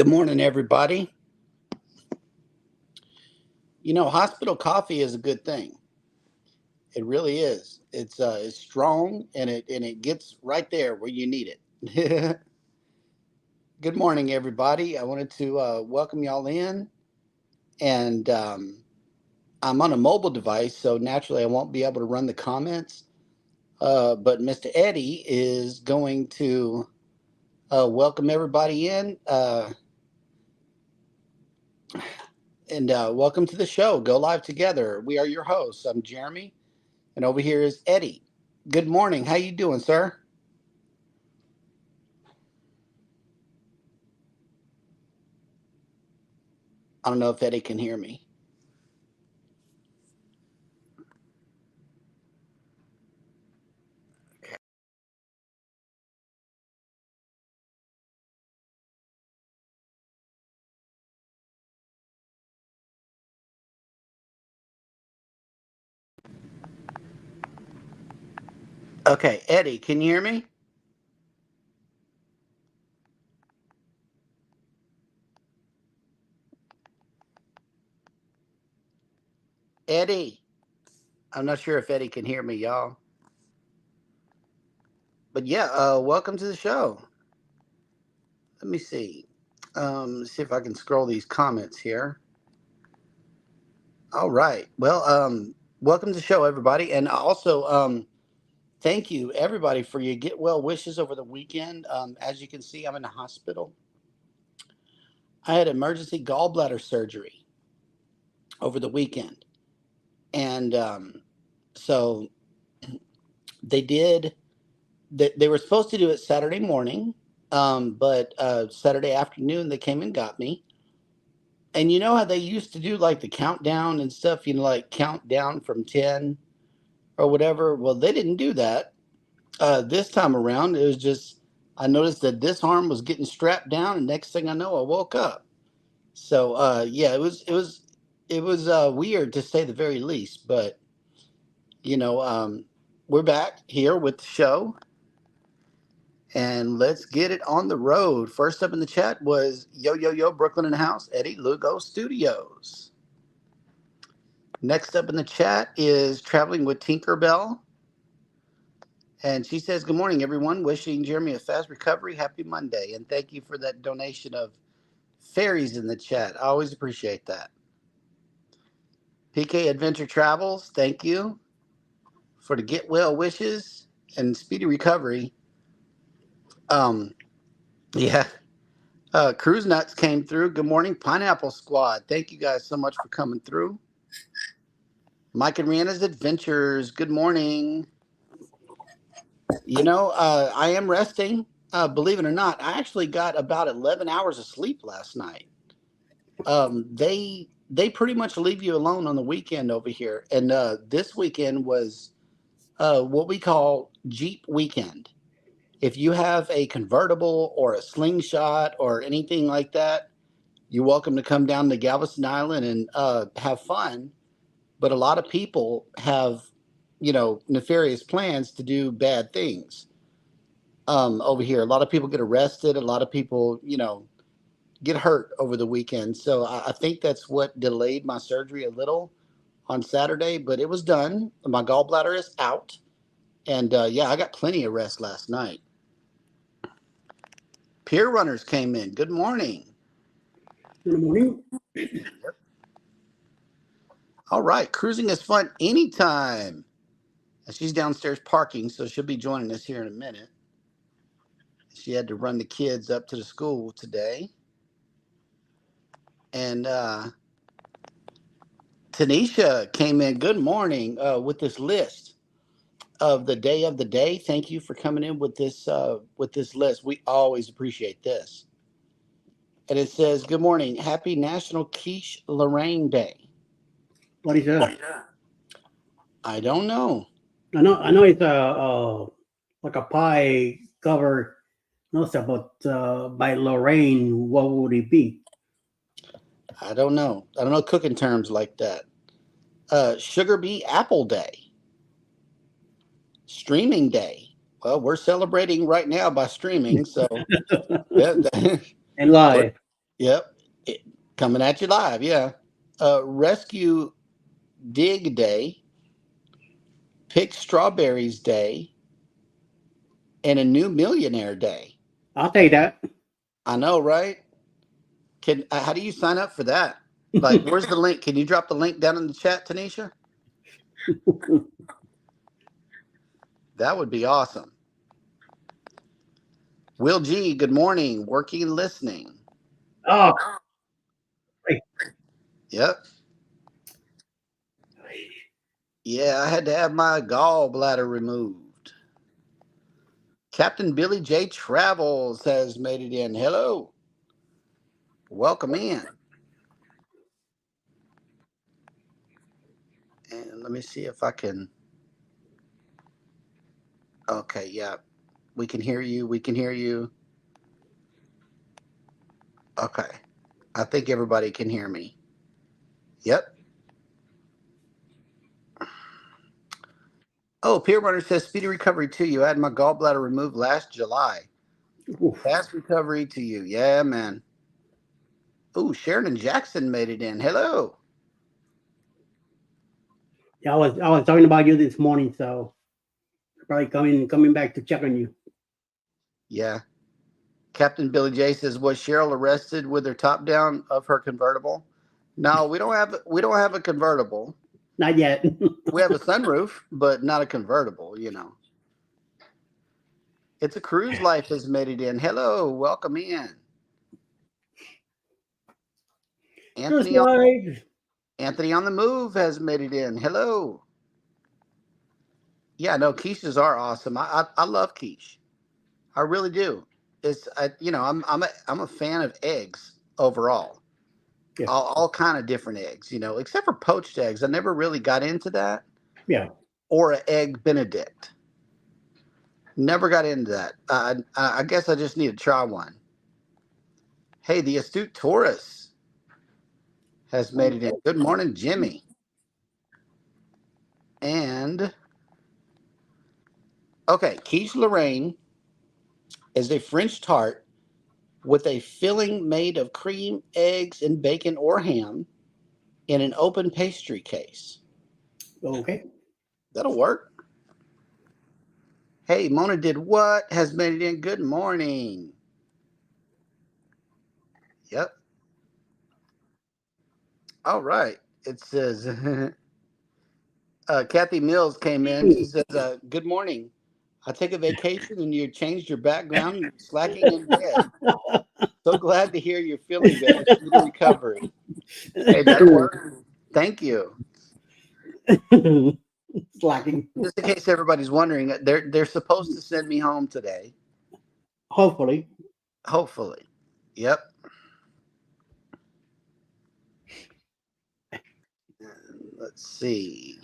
Good morning, everybody. Hospital coffee is a good thing. It really is. It's strong and it gets right there where you need it. Good morning, everybody. I wanted to welcome y'all in, and I'm on a mobile device, so naturally I won't be able to run the comments. But Mr. Eddie is going to welcome everybody in. And welcome to the show. Go live together. We are your hosts. I'm Jeremy, and over here is Eddie. Good morning. How you doing, sir? I don't know if Eddie can hear me. Okay, Eddie, can you hear me? Eddie, I'm not sure if Eddie can hear me, y'all. But yeah, welcome to the show. Let me see. See if I can scroll these comments here. All right. Well, welcome to the show, everybody, and also thank you, everybody, for your get well wishes over the weekend. As you can see, I'm in the hospital. I had emergency gallbladder surgery over the weekend, and so they did. They were supposed to do it Saturday morning, but Saturday afternoon they came and got me. And you know how they used to do like the countdown and stuff, like count down from 10 or whatever? Well, they didn't do that. This time around, it was just, I noticed that this arm was getting strapped down, and next thing I know, I woke up. So, yeah, it was weird to say the very least, but, you know, um, we're back here with the show. And let's get it on the road. First up in the chat was Yo Yo Yo Brooklyn in the house, Eddie Lugo Studios. Next up in the chat is Traveling with Tinkerbell. And she says, Good morning, everyone. Wishing Jeremy a fast recovery. Happy Monday. And thank you for that donation of fairies in the chat. I always appreciate that. PK Adventure Travels, thank you for the get well wishes and speedy recovery. Um, yeah, Cruise Nuts came through. Good morning, Pineapple Squad. Thank you guys so much for coming through. Mike and Rihanna's Adventures. Good morning. I am resting. Believe it or not, I actually got about 11 hours of sleep last night. They pretty much leave you alone on the weekend over here, and this weekend was what we call Jeep weekend. If you have a convertible or a slingshot or anything like that, you're welcome to come down to Galveston Island and have fun. But a lot of people have, nefarious plans to do bad things over here. A lot of people get arrested. A lot of people, get hurt over the weekend. So I think that's what delayed my surgery a little on Saturday, but it was done. My gallbladder is out. And yeah, I got plenty of rest last night. Pier runners came in. Good morning. Good morning. All right. Cruising is fun anytime. And she's downstairs parking, so she'll be joining us here in a minute. She had to run the kids up to the school today. And Tanisha came in. Good morning with this list of the day of the day. Thank you for coming in with this list. We always appreciate this. And it says, "Good morning, happy National Quiche Lorraine Day." What is that? I don't know. I know it's like a pie cover. No stuff, but by Lorraine, what would it be? I don't know. I don't know cooking terms like that. Sugar Bee Apple Day, Streaming Day. Well, we're celebrating right now by streaming, so yeah, And we're live. Yep. Coming at you live. Yeah. Rescue Dig Day, Pick Strawberries Day, and a New Millionaire Day. I'll take that. I know, right? How do you sign up for that? Like, where's the link? Can you drop the link down in the chat, Tanisha? That would be awesome. Will G, good morning. Working and listening. Oh, Yep. Yeah, I had to have my gallbladder removed. Captain Billy J Travels has made it in. Hello. Welcome in. And let me see if I can. Okay, yeah. We can hear you. We can hear you. Okay. I think everybody can hear me. Yep. Oh, Peer Runner says speedy recovery to you. I had my gallbladder removed last July. oof. Fast recovery to you. Yeah, man. Ooh, Sheridan Jackson made it in. Hello. Yeah, I was talking about you this morning, so probably coming back to check on you. Yeah. Captain Billy J says, was Cheryl arrested with her top down of her convertible? No, we don't have a convertible. Not yet. We have a sunroof, but not a convertible, you know. It's a Cruise Life has made it in. Hello, welcome in. Anthony on the Move has made it in. Hello. Yeah, no, quiches are awesome. I love quiche. I really do. I'm a fan of eggs overall. Yeah. All kind of different eggs, except for poached eggs. I never really got into that. Yeah. Or an egg Benedict. Never got into that. I guess I just need to try one. Hey, the Astute Taurus has made it in. Good morning, Jimmy. And okay, quiche Lorraine is a French tart with a filling made of cream, eggs, and bacon or ham in an open pastry case. Okay. That'll work. Hey, Mona did what? Has made it in. Good morning. Yep. All right. It says Kathy Mills came in. She says, good morning. I take a vacation and you changed your background and you're slacking in bed. So glad to hear you're feeling better. Speedy recovery. Hey, that'll work. Thank you. Slacking. Just in case everybody's wondering, they're supposed to send me home today. Hopefully. Hopefully. Yep. Let's see.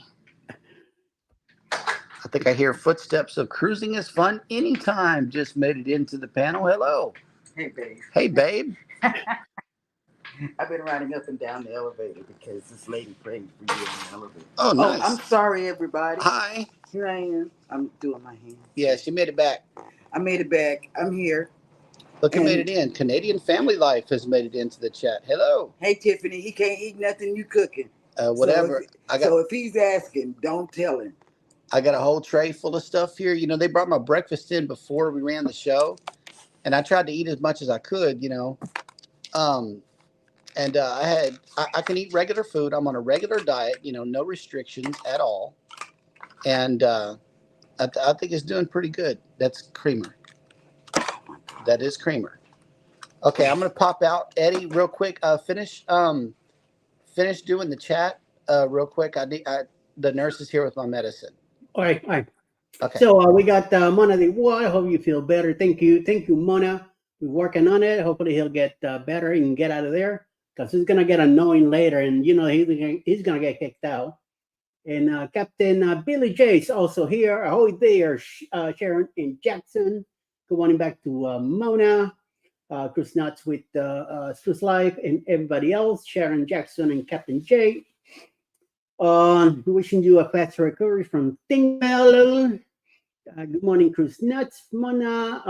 I think I hear footsteps of cruising is fun anytime. Just made it into the panel. Hello. Hey, babe. Hey, babe. I've been riding up and down the elevator because this lady prayed for you in the elevator. Oh, nice. I'm sorry, everybody. Hi. Here I am. I'm doing my hand. Yeah, she made it back. I made it back. I'm here. Look who made it in. Canadian Family Life has made it into the chat. Hello. Hey, Tiffany. He can't eat nothing you cooking. Whatever. So if he's asking, don't tell him. I got a whole tray full of stuff here. They brought my breakfast in before we ran the show, and I tried to eat as much as I could. I can eat regular food. I'm on a regular diet. No restrictions at all, and I think it's doing pretty good. That's creamer. That is creamer. Okay, I'm gonna pop out, Eddie, real quick. Finish doing the chat real quick. The nurse is here with my medicine. All right. All right. Okay. So we got Mona de Bois. I hope you feel better. Thank you, Mona. We're working on it. Hopefully he'll get better and get out of there because he's gonna get annoying later, and he's gonna get kicked out. And Captain Billy J is also here. Ahoy there, Sharon and Jackson. Good morning back to Mona, Chris Nuts with Swiss Life, and everybody else. Sharon Jackson and Captain J. Wishing you a fast recovery from Tingbell. Good morning, Chris Nuts, Mona.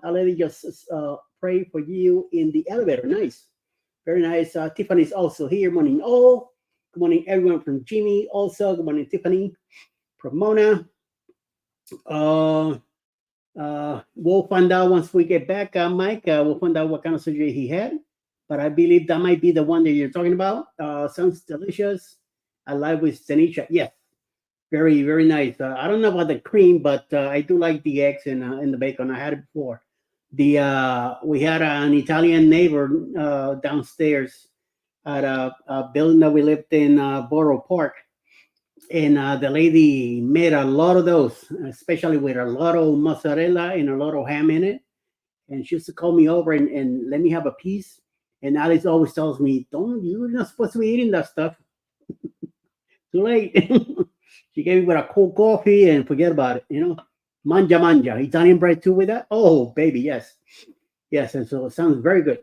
A lady just pray for you in the elevator. Nice. Very nice. Tiffany's also here. Morning, all. Good morning, everyone from Jimmy. Also, good morning, Tiffany. From Mona. Uh, we'll find out once we get back, Mike. We'll find out what kind of surgery he had. But I believe that might be the one that you're talking about. Sounds delicious. I like with Senisha. Yes, very, very nice. I don't know about the cream, but I do like the eggs and the bacon. I had it before. We had an Italian neighbor downstairs at a building that we lived in, Borough Park, and the lady made a lot of those, especially with a lot of mozzarella and a lot of ham in it. And she used to call me over and let me have a piece. And Alice always tells me, "Don't, you're not supposed to be eating that stuff. Too late." She gave me with a cold coffee and forget about it. Manja manja. Italian bread too with that. Oh, baby, yes, yes. And so it sounds very good.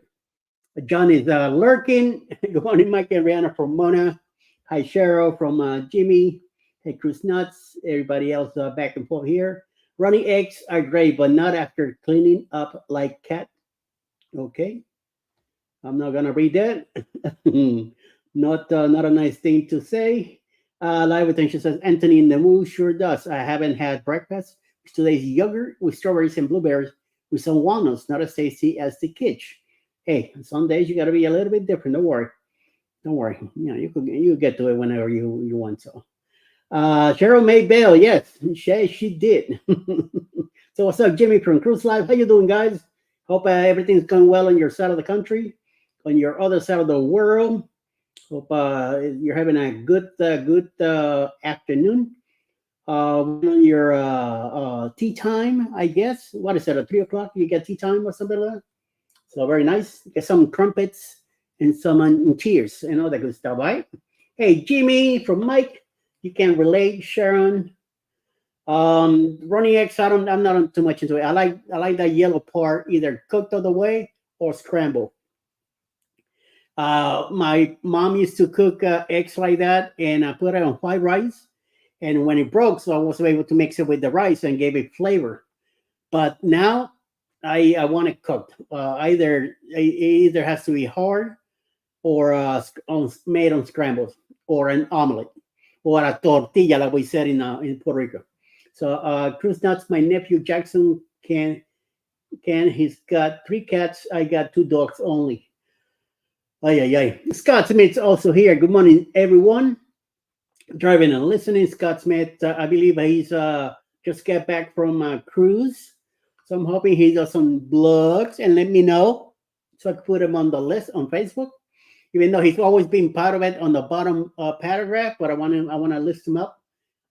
John is lurking. Good morning, Mike and Rihanna from Mona. Hi, Cheryl from Jimmy. Hey, Cruz Nuts. Everybody else back and forth here. Runny eggs are great, but not after cleaning up like cat. Okay. I'm not gonna read that. Not a nice thing to say. Live attention says Anthony in the mood sure does. I haven't had breakfast. Today's yogurt with strawberries and blueberries with some walnuts, not as tasty as the kitsch. Hey, some days you gotta be a little bit different. Don't worry. Don't worry. You get to it whenever you want to. Cheryl May Bell, yes, she did. So what's up, Jimmy from Cruise Life? How you doing, guys? Hope everything's going well on your side of the country, on your other side of the world. Hope you're having a good afternoon. On your tea time, I guess. What is it? At 3 o'clock, you get tea time or something like that. So very nice. Get some crumpets and some cheers and all that good stuff, right? Hey, Jimmy from Mike. You can relate, Sharon. Running eggs, I'm not too much into it. I like that yellow part, either cooked all the way or scrambled. My mom used to cook eggs like that, and I put it on white rice. And when it broke, so I was able to mix it with the rice and gave it flavor. But now I want it cooked. It either has to be hard or made on scrambles or an omelet or a tortilla, like we said in Puerto Rico. So Cruz Nuts, my nephew Jackson he's got 3 cats. I got 2 dogs only. Ay, ay, ay. Scott Smith's also here. Good morning, everyone. Driving and listening. Scott Smith, I believe he's just got back from a cruise. So I'm hoping he does some blogs and let me know so I can put him on the list on Facebook. Even though he's always been part of it on the bottom paragraph, but I want to list him up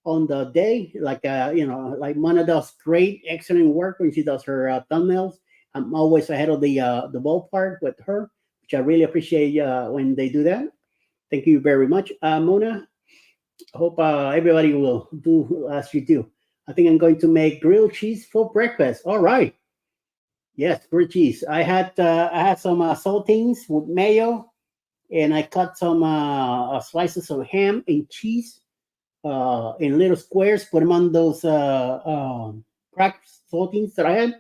on the day, like like Mona does great, excellent work when she does her thumbnails. I'm always ahead of the ballpark with her, which I really appreciate when they do that. Thank you very much, Mona. I hope everybody will do as you do. I think I'm going to make grilled cheese for breakfast. All right. Yes, grilled cheese. I had some saltines with mayo, and I cut some slices of ham and cheese in little squares. Put them on those cracked saltines that I had,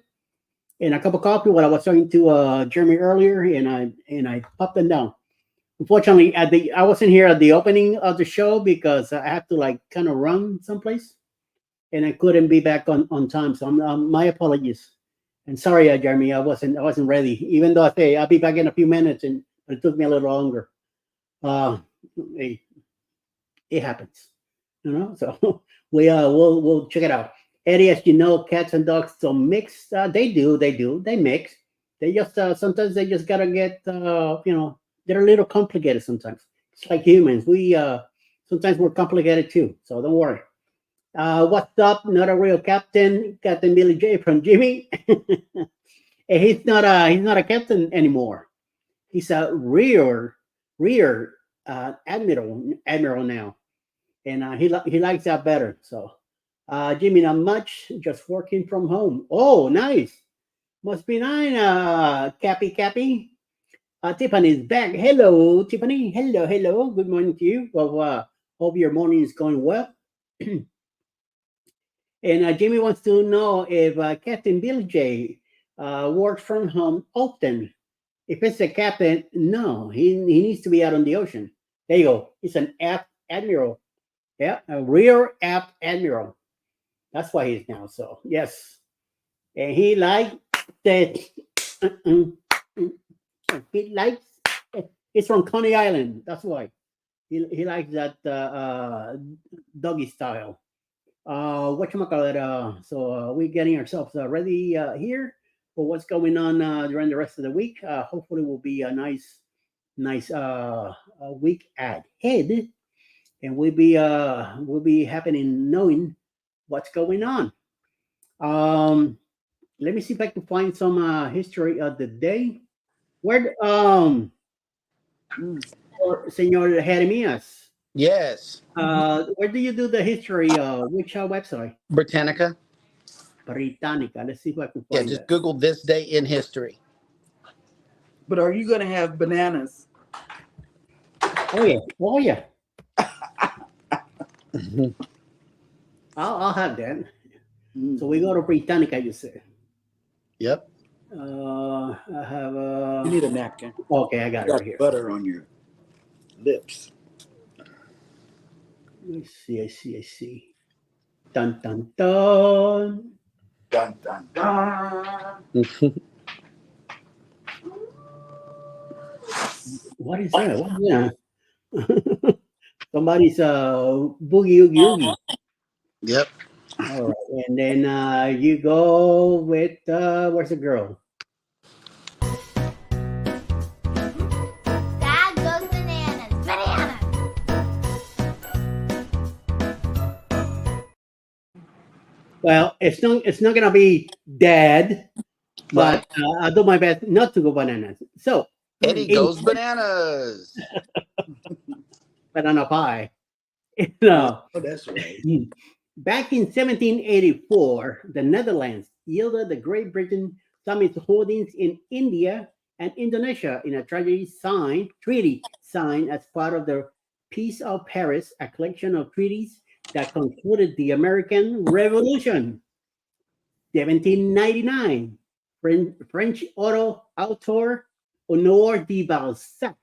and a cup of coffee. What I was talking to Jeremy earlier, and I popped them down. Unfortunately, I wasn't here at the opening of the show because I had to kind of run someplace, and I couldn't be back on time. So my apologies, and sorry, Jeremy, I wasn't ready. Even though I say I'll be back in a few minutes, but it took me a little longer. It happens, So we'll check it out. Eddie, as you know, cats and dogs don't mix. They mix. They just sometimes they just gotta get they're a little complicated sometimes. It's like humans. We sometimes we're complicated too. So don't worry. What's up? Not a real captain, Captain Billy J from Jimmy. He's not a captain anymore. He's a rear admiral now, and he likes that better. So Jimmy, not much, just working from home. Oh, nice. Must be nice, Cappy. Tiffany's back. Hello, Tiffany. Hello. Good morning to you. Well, hope your morning is going well. And Jimmy wants to know if Captain Bill J works from home often. If it's a captain, no, he needs to be out on the ocean. There you go. He's an aft admiral. Yeah, a rear aft admiral. That's why he's now. So yes, and he likes that. He likes. He's from Coney Island. That's why he likes that doggy style. Whatchamacallit, so we're getting ourselves ready here for what's going on during the rest of the week. Hopefully, will be a nice week ahead, and we'll be happening knowing what's going on. Let me see if I can find some history of the day. Where Senor Jeremias, Yes. where do you do the history? Which website? Britannica. Britannica. Let's see if I can Yeah, find just that. Google this day in history. But are you going to have bananas? Oh yeah. Oh yeah. I'll have that. Mm. So we go to Britannica, you say. Yep. I have You need a napkin. okay, I got it You right got here. butter on your lips. Let me see, I see. Dun dun dun. Dun, dun, dun. What is that? What is that? Somebody's boogie oogie oogie. Yep. All right, and then you go with where's the girl? Dad goes bananas. Bananas. Well, it's not gonna be Dad, but I'll do my best not to go bananas. So Eddie in goes bananas. banana pie. No. Oh, that's right. Back in 1784, the Netherlands yielded the Great Britain some of its holdings in India and Indonesia in a treaty signed as part of the Peace of Paris, a collection of treaties that concluded the American Revolution. 1799, French author Honore de Balzac,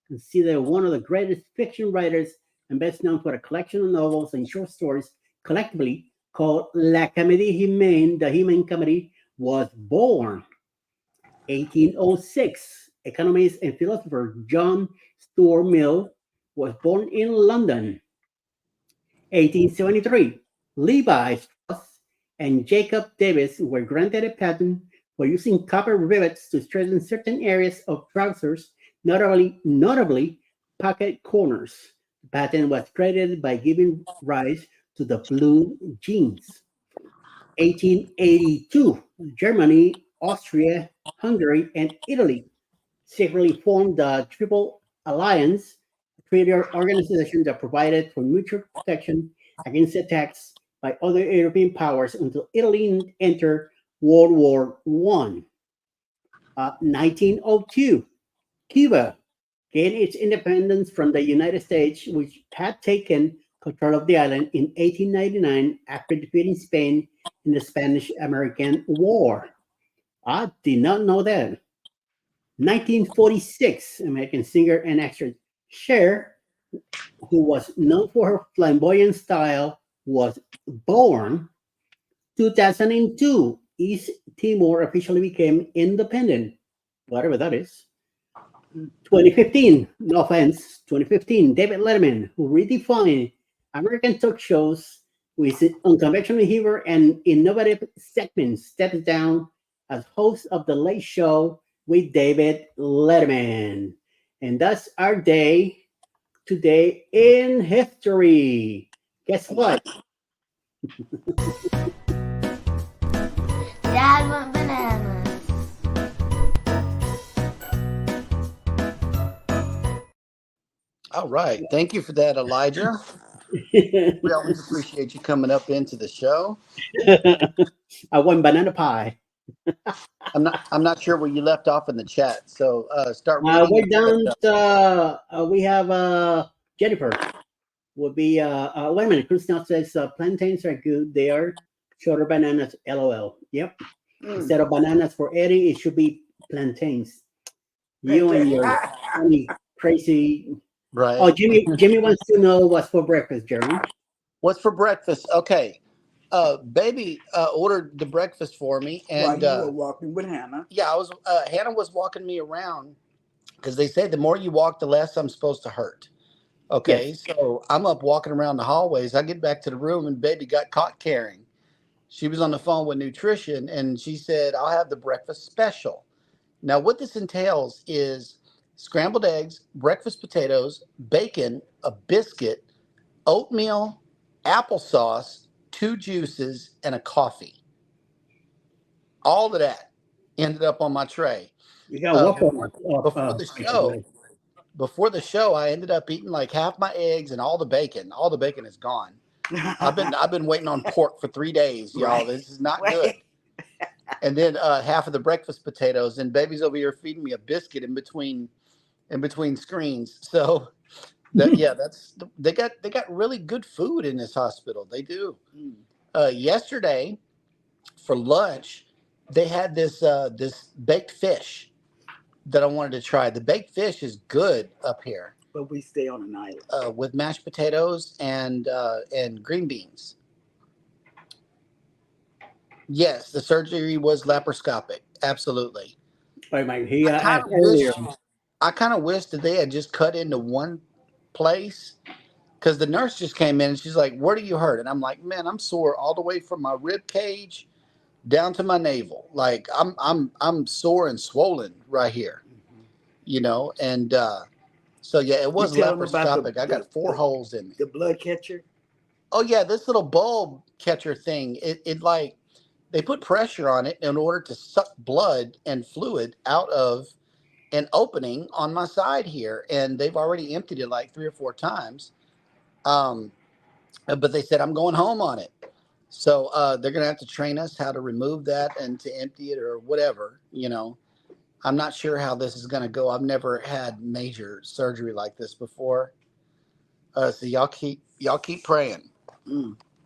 considered one of the greatest fiction writers and best known for a collection of novels and short stories collectively called La Comédie Humaine, the Human Comedy, was born. 1806, economist and philosopher John Stuart Mill was born in London. 1873, Levi Strauss and Jacob Davis were granted a patent for using copper rivets to strengthen certain areas of trousers, notably pocket corners. The patent was created by giving rise to the blue jeans. 1882, Germany, Austria, Hungary, and Italy secretly formed the Triple Alliance, a treaty organization that provided for mutual protection against attacks by other European powers until Italy entered World War I. 1902, Cuba gained its independence from the United States, which had taken control of the island in 1899 after defeating Spain in the Spanish-American War. I did not know that. 1946, American singer and actress Cher, who was known for her flamboyant style, was born. 2002, East Timor officially became independent, whatever that is. 2015, no offense, 2015, David Letterman, who redefined American talk shows with unconventional humor and innovative segments, steps down as host of The Late Show with David Letterman. And that's our day today in history. Guess what? Dad went bananas. All right. Thank you for that, Elijah. We always appreciate you coming up into the show. I won banana pie. I'm not sure where you left off in the chat. So start reading. We're down to, we have Jennifer. Would be, wait a minute, Chris now says plantains are good. They are shorter bananas, LOL. Yep. Instead of bananas for Eddie, it should be plantains. You and your funny, crazy. Right. Oh, Jimmy wants to know what's for breakfast, Jeremy. What's for breakfast? Okay. Baby ordered the breakfast for me, While and you were walking with Hannah. yeah, I was. Hannah was walking me around because they say the more you walk, the less I'm supposed to hurt. Okay, Yes. so I'm up walking around the hallways. I get back to the room, and baby got caught carrying. She was on the phone with nutrition, and she said, "I'll have the breakfast special." Now, what this entails is scrambled eggs, breakfast potatoes, bacon, a biscuit, oatmeal, applesauce, two juices, and a coffee. All of that ended up on my tray. You got waffle. Before the show, before the show, I ended up eating like half my eggs and all the bacon. All the bacon is gone. I've been waiting on pork for 3 days, y'all. Right. This is not good. And then half of the breakfast potatoes, and baby's over here feeding me a biscuit in between screens. So that yeah, they got really good food in this hospital. They do. Yesterday for lunch, they had this baked fish that I wanted to try. The baked fish is good up here But we stay on an island. with mashed potatoes and green beans. Yes, the surgery was laparoscopic. Absolutely. Wait, Mike, he I kind asked of wish earlier. I kind of wish that they had just cut into one place because the nurse just came in and she's like, "Where do you hurt?" And I'm like, "Man, I'm sore all the way from my rib cage down to my navel. Like I'm sore and swollen right here, you know." And so yeah, it was You tell 'em about laparoscopic. I got 4 holes in me. The blood catcher. Oh yeah, this little bulb catcher thing. It like they put pressure on it in order to suck blood and fluid out of an opening on my side here, and they've already emptied it like 3 or 4 times. But they said I'm going home on it, so they're gonna have to train us how to remove that and to empty it or whatever. You know, I'm not sure how this is gonna go. I've never had major surgery like this before, so y'all keep praying.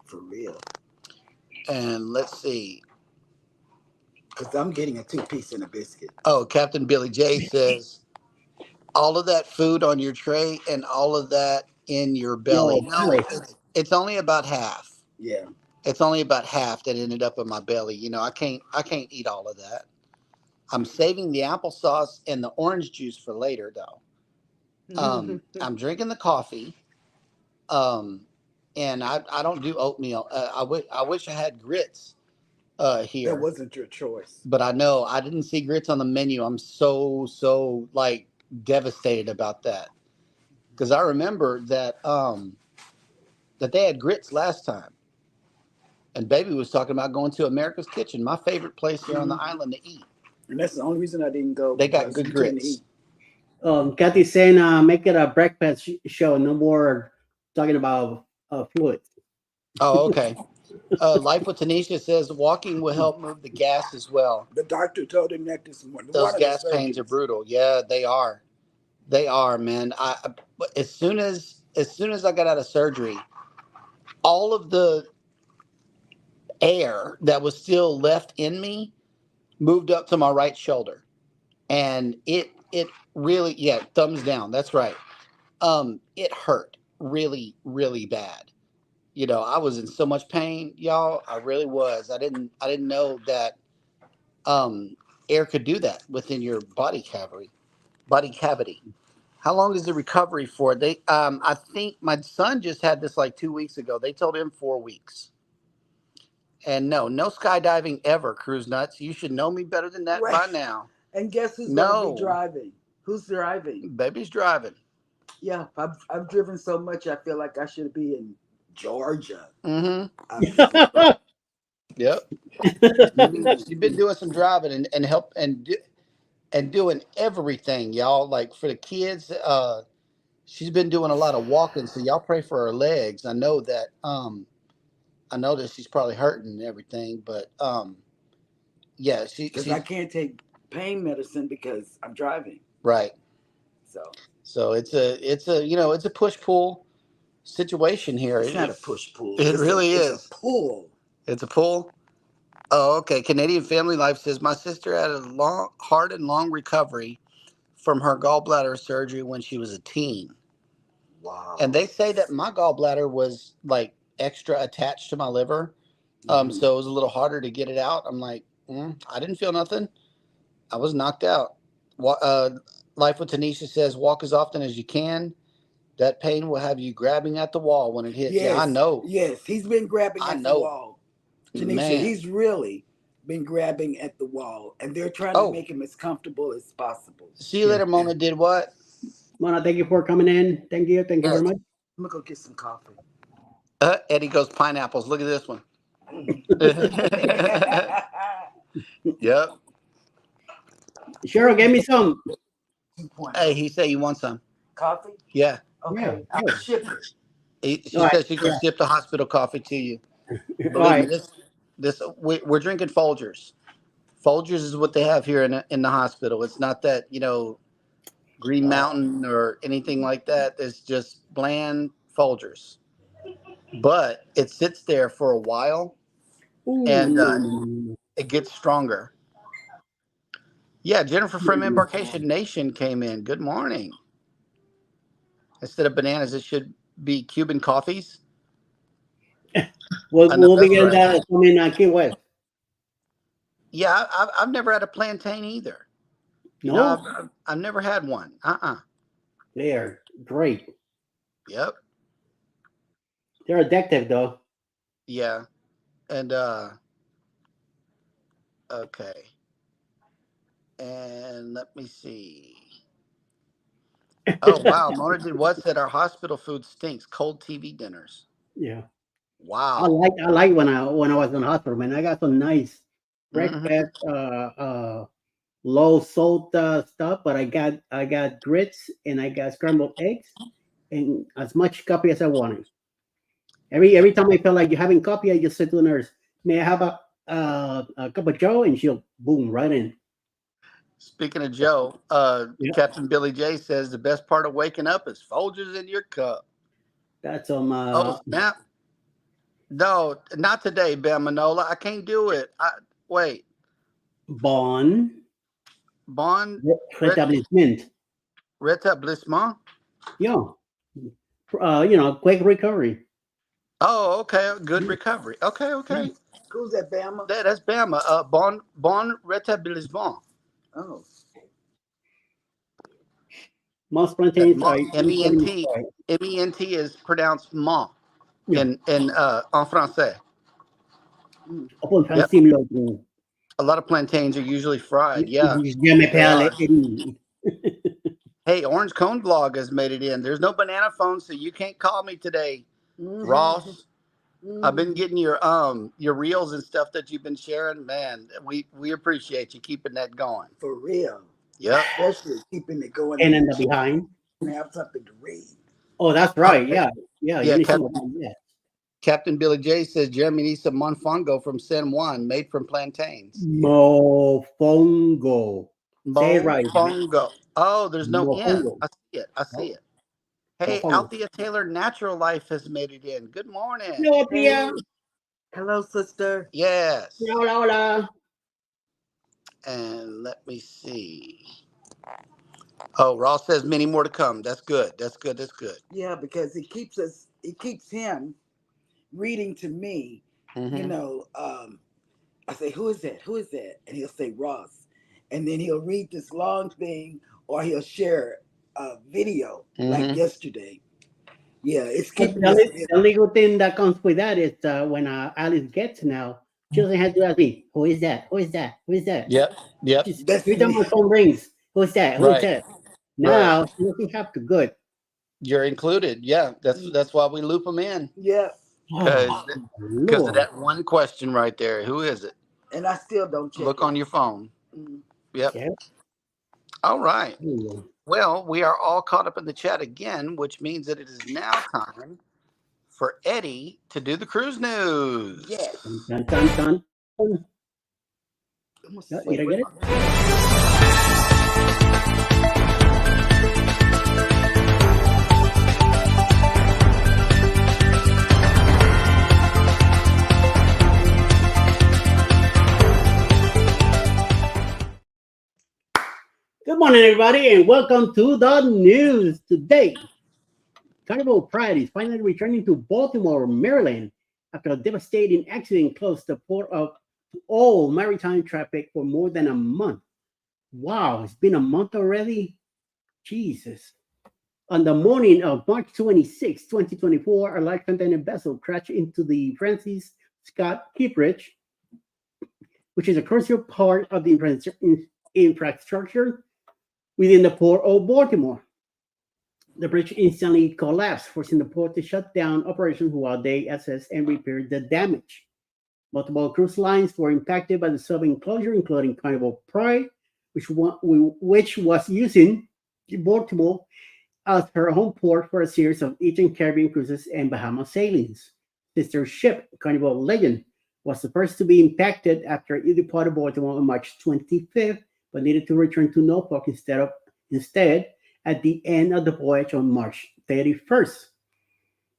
For real. And let's see. Because I'm getting a 2-piece and a biscuit. Oh, Captain Billy J says all of that food on your tray and all of that in your belly. No, it's only about half. Yeah. It's only about half that ended up in my belly. You know, I can't eat all of that. I'm saving the applesauce and the orange juice for later, though. I'm drinking the coffee, and I don't do oatmeal. I wish I had grits here. That wasn't your choice. But I know I didn't see grits on the menu. I'm so like devastated about that because I remember that that they had grits last time, and baby was talking about going to America's Kitchen, my favorite place here on the island to eat. And that's the only reason I didn't go. They got good grits. Kathy's saying, make it a breakfast show. No more talking about fluid. Oh, okay. Life with Tanisha says walking will help move the gas as well. The doctor told him that this morning. Those gas pains are brutal. Yeah, they are. They are, man. As soon as I got out of surgery, all of the air that was still left in me moved up to my right shoulder, and it really, yeah, thumbs down. That's right. It hurt really, really bad. You know, I was in so much pain, y'all. I really was. I didn't know that air could do that within your body cavity. How long is the recovery for? I think my son just had this like 2 weeks ago. They told him 4 weeks. And no skydiving ever, Cruise Nuts. You should know me better than that by now. And guess who's going to be driving? Who's driving? Baby's driving. Yeah, I've driven so much. I feel like I should be in Georgia. Mm-hmm. Yep. You've been doing some driving and help and doing everything, y'all. Like for the kids, she's been doing a lot of walking. So y'all pray for her legs. I know that she's probably hurting and everything, but yeah, because I can't take pain medicine because I'm driving. Right. So it's a it's a push pull situation here. It's not a push pull. It really is. It's a pull. It's a pull. Oh, okay. Canadian Family Life says my sister had a hard and long recovery from her gallbladder surgery when she was a teen. Wow. And they say that my gallbladder was like extra attached to my liver. Mhm. So it was a little harder to get it out. I'm like, I didn't feel nothing. I was knocked out. Life with Tanisha says, walk as often as you can. That pain will have you grabbing at the wall when it hits. Yes, Yeah, I know. Yes, he's been grabbing I at know. the wall. Tanisha, Man. he's really been grabbing at the wall, and they're trying to make him as comfortable as possible. See you later, Mona. Did what? Mona, thank you for coming in. Thank you very much. I'm gonna go get some coffee. Eddie goes pineapples. Look at this one. Yep. Cheryl, give me some. 2.0. Hey, he said you want some. Coffee? Yeah. Okay, Yeah, I'll ship it. She All right, said she can yeah. ship the hospital coffee to you. All Believe me, right. we're drinking Folgers. Folgers is what they have here in the hospital. It's not that, Green Mountain or anything like that. It's just bland Folgers. But it sits there for a while and it gets stronger. Yeah, Jennifer from Embarkation Nation came in. Good morning. Instead of bananas, it should be Cuban coffees. We'll begin that coming Key West. Yeah, I've never had a plantain either. No, I've never had one. they're great. Yep. They're addictive though. Yeah. And okay. And let me see. Oh wow, Mona did what? Said our hospital food stinks. Cold TV dinners. Yeah. Wow. I like when I was in the hospital, man. I got some nice Mhm. breakfast, low salt stuff, but I got grits and I got scrambled eggs and as much coffee as I wanted. Every time I felt like you're having coffee, I just said to the nurse, "May I have a cup of Joe?" And she'll boom right in. Speaking of Joe, Yeah. Captain Billy J says the best part of waking up is Folgers in your cup. That's some Oh snap! No, not today, Ben Manola. I can't do it. Wait, Bon rétablissement. Rétablissement. Yeah. Quick recovery. Oh, okay. Good recovery. Okay. Who's that, Bama? That's Bama. Bon rétablissement. Oh. Most plantains are MENT. MENT is pronounced "ma" in français. Yep. A lot of plantains are usually fried. Yeah. Hey, Orange Cone Blog has made it in. There's no banana phone, so you can't call me today, Ross. I've been getting your reels and stuff that you've been sharing. Man, we appreciate you keeping that going. For real. Yep. Especially keeping it going. And in the behind. And have something to read. Oh, that's right. Yeah. Captain Billy J says Jeremy needs some Monfongo from San Juan, made from plantains. Mofongo. Say it right. Mofongo. Oh, there's no Mofongo. N. I see it. Hey, Mofongo. Althea Taylor, Natural Life has made it in. Good morning. Hello, Pia. Hello, sister. Yes. Hola. And let me see. Oh, Ross says many more to come. That's good. Yeah, because it keeps him reading to me. Mm-hmm. I say, who is that? And he'll say Ross. And then he'll read this long thing or he'll share a video like yesterday. Yeah, it's keeping the only good thing that comes with that is when Alice gets now, she doesn't have to ask me, who is that? Yep. Every time my phone rings, who's that? Now she doesn't have to. Good. You're included. Yeah, that's why we loop them in. Yeah. Because of that one question right there. Who is it? And I still don't check. Look on your phone. Yep. All right. Well, we are all caught up in the chat again, which means that it is now time for Eddie to do the cruise news. Yes. Dun. Did I get it? Good Good morning, everybody, and welcome to the news today. Carnival Pride is finally returning to Baltimore, Maryland, after a devastating accident closed the port of all maritime traffic for more than a month. Wow, it's been a month already? Jesus. On the morning of March 26, 2024, a large container vessel crashed into the Francis Scott Key Bridge, which is a crucial part of the infrastructure within the port of Baltimore. The bridge instantly collapsed, forcing the port to shut down operations while they assessed and repaired the damage. Multiple cruise lines were impacted by the sudden closure, including Carnival Pride, which was using Baltimore as her home port for a series of Eastern Caribbean cruises and Bahamas sailings. Sister ship, Carnival Legend, was the first to be impacted after it departed Baltimore on March 25th, but needed to return to Norfolk instead at the end of the voyage on March 31st.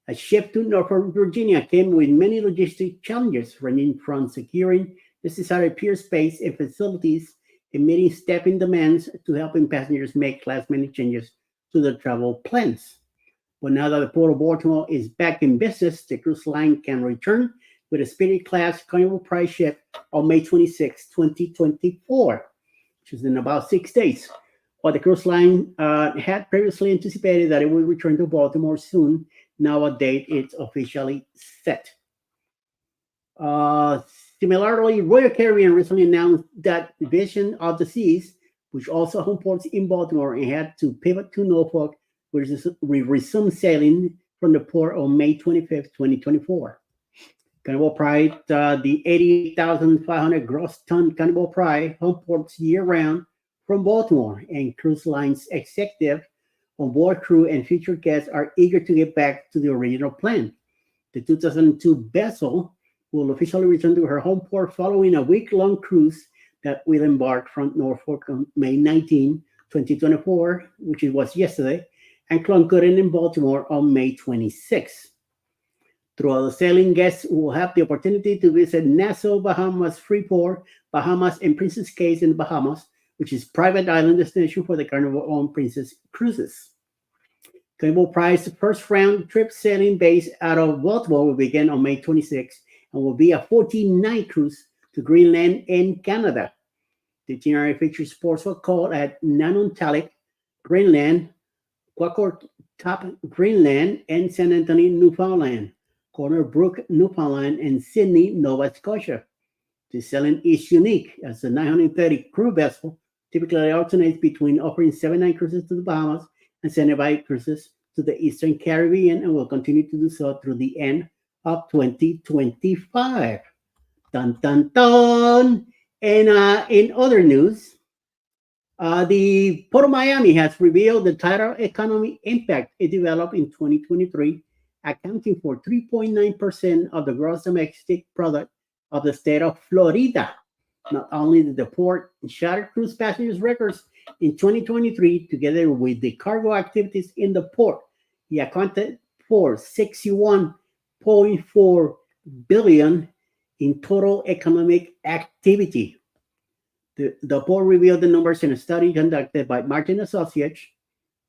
A ship to Norfolk, Virginia came with many logistic challenges, ranging from securing necessary pier space and facilities and meeting staffing demands to helping passengers make last-minute changes to their travel plans. But now that the Port of Baltimore is back in business, the cruise line can return with a Spirit-class Carnival Pride ship on May 26, 2024, which is in about 6 days. While the cruise line had previously anticipated that it would return to Baltimore soon, now a date is officially set. Similarly, Royal Caribbean recently announced that Vision of the Seas, which also home ports in Baltimore and had to pivot to Norfolk, will resume sailing from the port on May 25th, 2024. Carnival Pride, the 88,500 gross ton Carnival Pride, home ports year-round from Baltimore, and cruise lines executive, onboard crew, and future guests are eager to get back to the original plan. The 2002 vessel will officially return to her home port following a week-long cruise that will embark from Norfolk on May 19, 2024, which it was yesterday, and conclude in Baltimore on May 26. Throughout the sailing, guests will have the opportunity to visit Nassau, Bahamas, Freeport, Bahamas, and Princess Cays in the Bahamas, which is private island destination for the Carnival-owned Princess Cruises. Carnival Pride's first round-trip sailing based out of Baltimore will begin on May 26 and will be a 14-night cruise to Greenland and Canada. The itinerary features ports for call at Nanuntalik, Greenland, Quakortop, Greenland, and St. Anthony, Newfoundland, Corner Brook, Newfoundland, and Sydney, Nova Scotia. The sailing is unique as the 930 crew vessel typically alternates between offering 7-night cruises to the Bahamas and 75 cruises to the Eastern Caribbean, and will continue to do so through the end of 2025. Dun, dun, dun. And in other news, the Port of Miami has revealed the tidal economy impact it developed in 2023, accounting for 3.9% of the gross domestic product of the state of Florida. Not only did the port shatter cruise passengers records in 2023, together with the cargo activities in the port, it accounted for $61.4 billion in total economic activity. The port revealed the numbers in a study conducted by Martin Associates,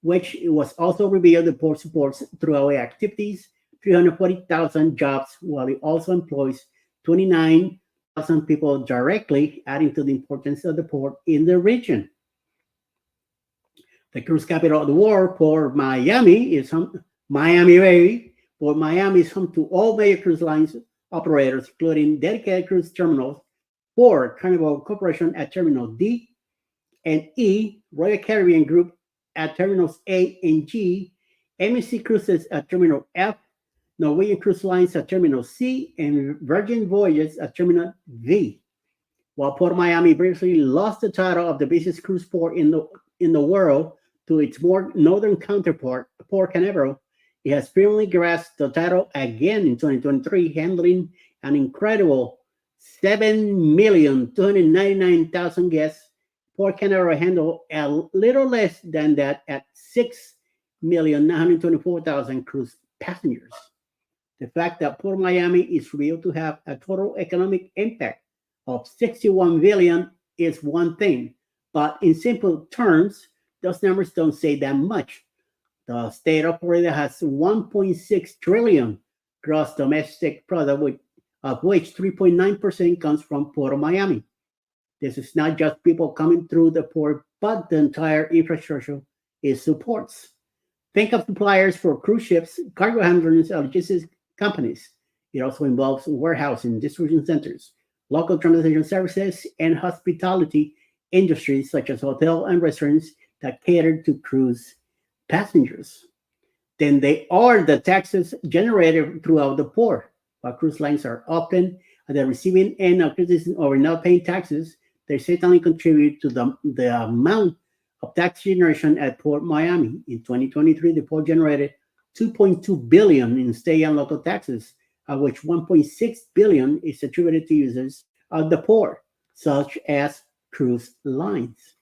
which was also revealed the port supports throughout activities 340,000 jobs, while it also employs 29,000 people directly, adding to the importance of the port in the region. The cruise capital of the world, Port Miami, is Miami, baby. Port Miami is home to all major cruise lines operators, including dedicated cruise terminals for Carnival Corporation at Terminal D and E, Royal Caribbean Group at Terminals A and G, MSC Cruises at Terminal F, Norwegian Cruise Lines at Terminal C, and Virgin Voyages at Terminal V. While Port Miami briefly lost the title of the busiest cruise port in the world to its more northern counterpart, Port Canaveral, it has firmly grasped the title again in 2023, handling an incredible 7,299,000 guests. Port Canaveral handled a little less than that at 6,924,000 cruise passengers. The fact that Port Miami is revealed to have a total economic impact of $61 billion is one thing, But in simple terms, those numbers don't say that much. The state of Florida has 1.6 trillion gross domestic product, of which 3.9% comes from Port of Miami. This is not just people coming through the port, but the entire infrastructure it supports. Think of suppliers for cruise ships, cargo handlers, and logistics companies. It also involves warehousing, distribution centers, local transportation services, and hospitality industries such as hotel and restaurants that cater to cruise passengers. Then they are the taxes generated throughout the port. While cruise lines are often at the receiving end of criticism over not paying taxes, they certainly contribute to the amount of tax generation at Port Miami. In 2023, the port generated 2.2 billion in state and local taxes, of which 1.6 billion is attributed to users of the port, such as cruise lines.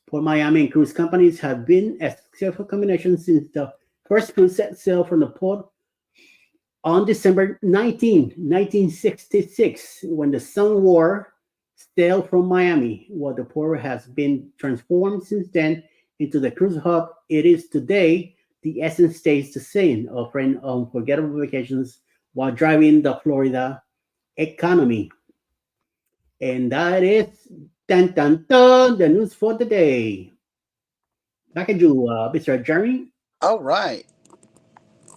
Port Miami and cruise companies have been a successful combination since the first cruise set sailed from the port on December 1966, when the Sun War sailed from Miami. While the port has been transformed since then into the cruise hub it is today, the essence stays the same, offering unforgettable vacations while driving the Florida economy. And that is dun, dun, dun, the news for the day. Back at you, Mr. Jeremy. All right.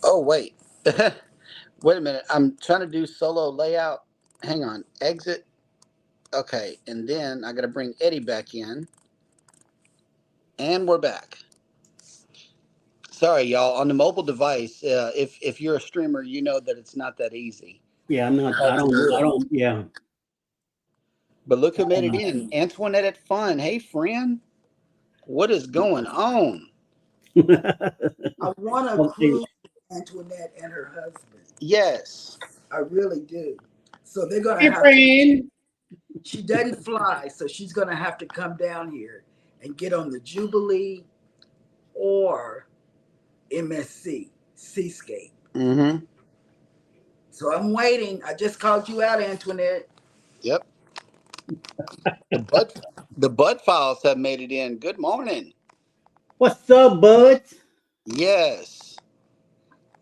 Oh, wait. Wait a minute. I'm trying to do solo layout. Hang on. Exit. Okay. And then I got to bring Eddie back in. And we're back. Sorry, y'all. On the mobile device, if you're a streamer, you know that it's not that easy. Yeah, I'm not. I don't. Yeah. But look who made it in. Antoinette at Fun. Hey, friend. What is going on? I want to cruise Antoinette and her husband. Yes. I really do. So they're going Hey, to have friend. she doesn't fly, so she's going to have to come down here and get on the Jubilee or MSC, Seascape. Mm-hmm. So I'm waiting. I just called you out, Antoinette. Yep. The Bud Files have made it in. Good morning. What's up, bud? Yes.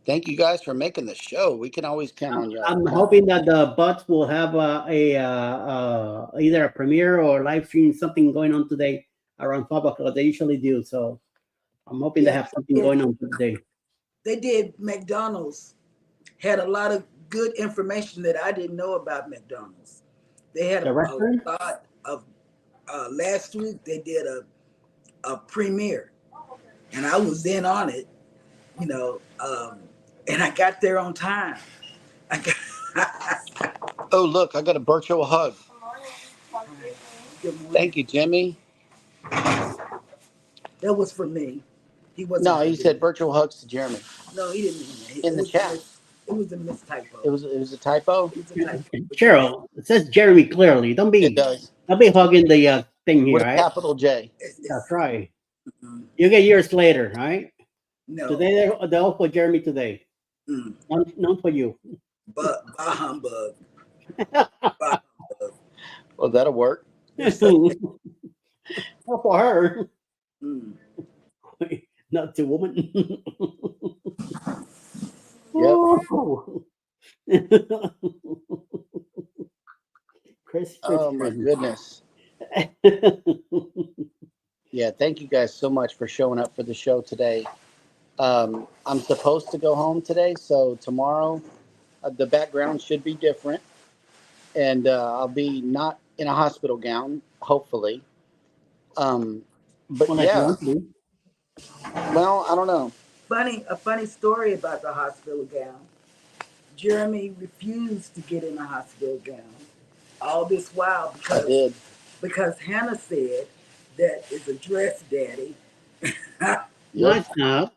Thank you guys for making the show. We can always count on y'all. I'm hoping that the Buds will have either a premiere or live stream, something going on today around 5 o'clock. They usually do. So I'm hoping they have something going on today. They did. McDonald's had a lot of good information that I didn't know about McDonald's. They had a lot of last week. They did a premiere, and I was in on it, you know, and I got there on time. Oh, look, I got a virtual hug. Thank you, Jimmy. That was for me. He wasn't. No, he said virtual hugs to Jeremy. No, he didn't mean that. In the chat. It was a mistypo. It was a typo. Cheryl, it says Jeremy clearly. Don't be hugging the thing here, with right? Capital J. That's right. Mm-hmm. You get yours later, right? No. Today they're all for Jeremy today. None for you. But humbug. Humbug. Well, that'll work. Not for her. Not the woman. Yep. Chris, oh my goodness. Yeah, thank you guys so much for showing up for the show today. I'm supposed to go home today, so tomorrow the background should be different, and I'll be not in a hospital gown, hopefully. But yeah, well, I don't know. A funny story about the hospital gown. Jeremy refused to get in a hospital gown all this while because Hannah said that is a dress daddy. Nice now.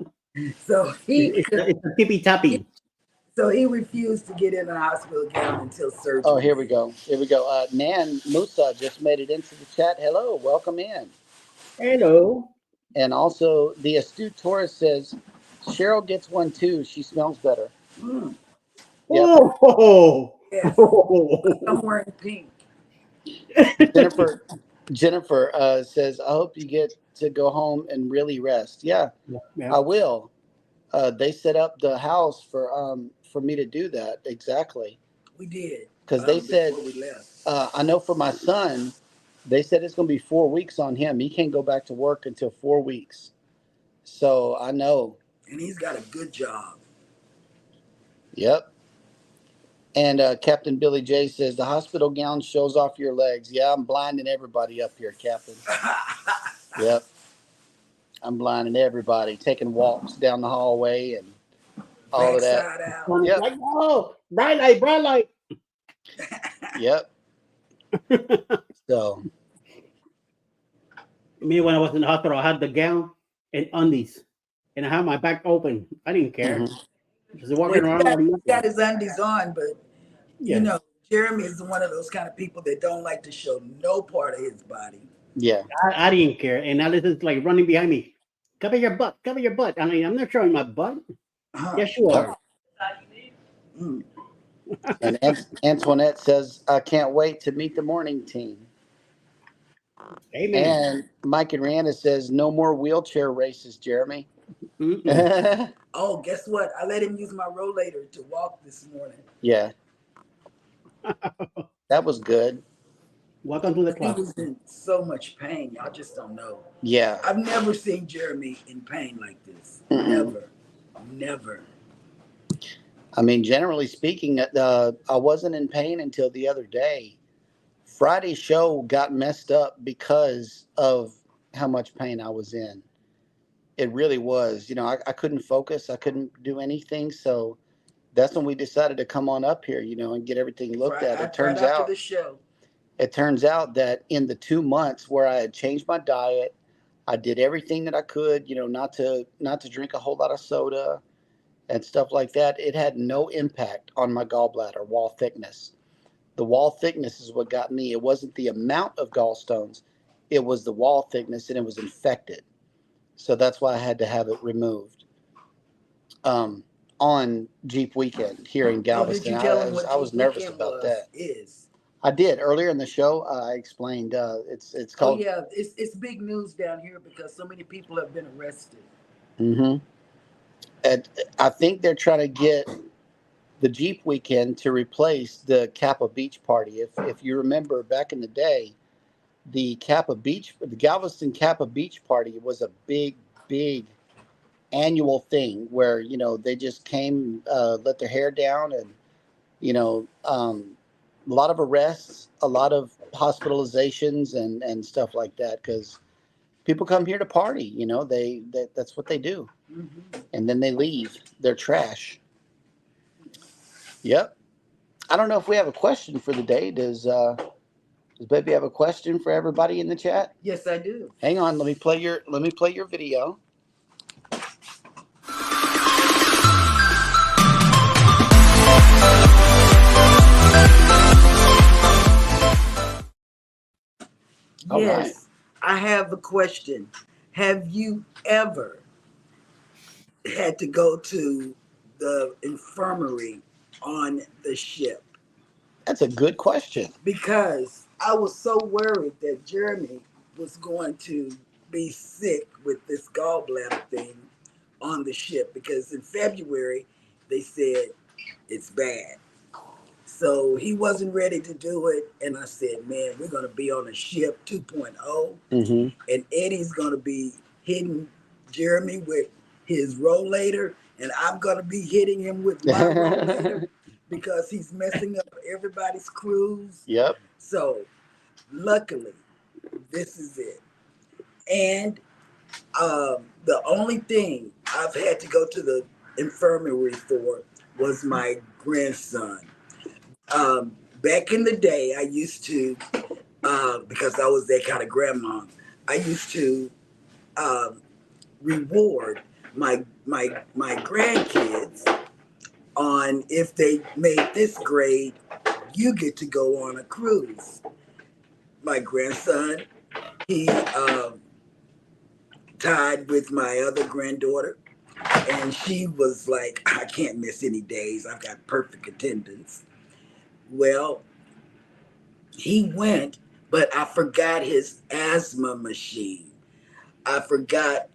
So it's a tippy tappy. So he refused to get in a hospital gown until surgery. Oh, here we go. Nan Musa just made it into the chat. Hello, welcome in. Hello. And also, the astute tourist says, Cheryl gets one too. She smells better. Mm. Yep. Oh. Yes. I'm wearing pink. Jennifer says, I hope you get to go home and really rest. Yeah, Yeah. I will. They set up the house for me to do that. Exactly. We did. Because they said, before we left. I know for my son, they said it's going to be 4 weeks on him. He can't go back to work until 4 weeks. So I know. And he's got a good job. Yep. And Captain Billy J says, the hospital gown shows off your legs. Yeah, I'm blinding everybody up here, Captain. Yep. I'm blinding everybody, taking walks down the hallway and all of that. Out. Yep. Like, oh, bright light, bright light. Yep. So. Me, when I was in the hospital, I had the gown and undies, and I had my back open. I didn't care. Mm-hmm. Just walking around. He got his undies on, but Yeah. you know, Jeremy is one of those kind of people that don't like to show no part of his body. Yeah. I didn't care. And Alice is like running behind me. Cover your butt. Cover your butt. I mean, I'm not showing my butt. Yes, you are. Mm. And Antoinette says, I can't wait to meet the morning team. Amen. And Mike and Rihanna says, no more wheelchair races, Jeremy. Oh, guess what? I let him use my rollator to walk this morning. Yeah. That was good. Welcome to the He club. was in so much pain. Y'all just don't know. Yeah. I've never seen Jeremy in pain like this. Mm-mm. Never. I mean, generally speaking, I wasn't in pain until the other day. Friday's show got messed up because of how much pain I was in. It really was. You know, I couldn't focus. I couldn't do anything. So that's when we decided to come on up here, you know, and get everything looked at. It turns right after out the show. It turns out that in the 2 months where I had changed my diet, I did everything that I could, you know, not to drink a whole lot of soda and stuff like that. It had no impact on my gallbladder wall thickness. The wall thickness is what got me. It wasn't the amount of gallstones. It was the wall thickness, and it was infected. So that's why I had to have it removed. On Jeep Weekend here in Galveston. Did you tell him what I was Jeep nervous Weekend about that. Is? I did earlier in the show. I explained it's called. Oh yeah, it's big news down here because so many people have been arrested. Mm-hmm. And I think they're trying to get the Jeep Weekend to replace the Kappa Beach Party. If you remember back in the day, the Galveston Kappa Beach Party was a big annual thing where, you know, they just came, let their hair down, and, you know, a lot of arrests, a lot of hospitalizations and stuff like that, because people come here to party, you know, that's what they do. Mm-hmm. And then they leave. They're trash. Yep. I don't know if we have a question for the day. Does Baby have a question for everybody in the chat? Yes, I do. Hang on, let me play your video. All Yes, right. I have a question. Have you ever had to go to the infirmary on the ship? That's a good question. Because I was so worried that Jeremy was going to be sick with this gallbladder thing on the ship, because in February they said it's bad. So he wasn't ready to do it. And I said, man, we're going to be on a ship 2.0. Mm-hmm. And Eddie's going to be hitting Jeremy with his rollator. And I'm going to be hitting him with my rollator because he's messing up everybody's cruise. Yep. So luckily, this is it. And the only thing I've had to go to the infirmary for was my grandson. Back in the day, I used to, because I was that kind of grandma, I used to reward my grandkids on, if they made this grade, you get to go on a cruise. My grandson, he tied with my other granddaughter, and she was like, I can't miss any days. I've got perfect attendance. Well, he went, but I forgot his asthma machine. I forgot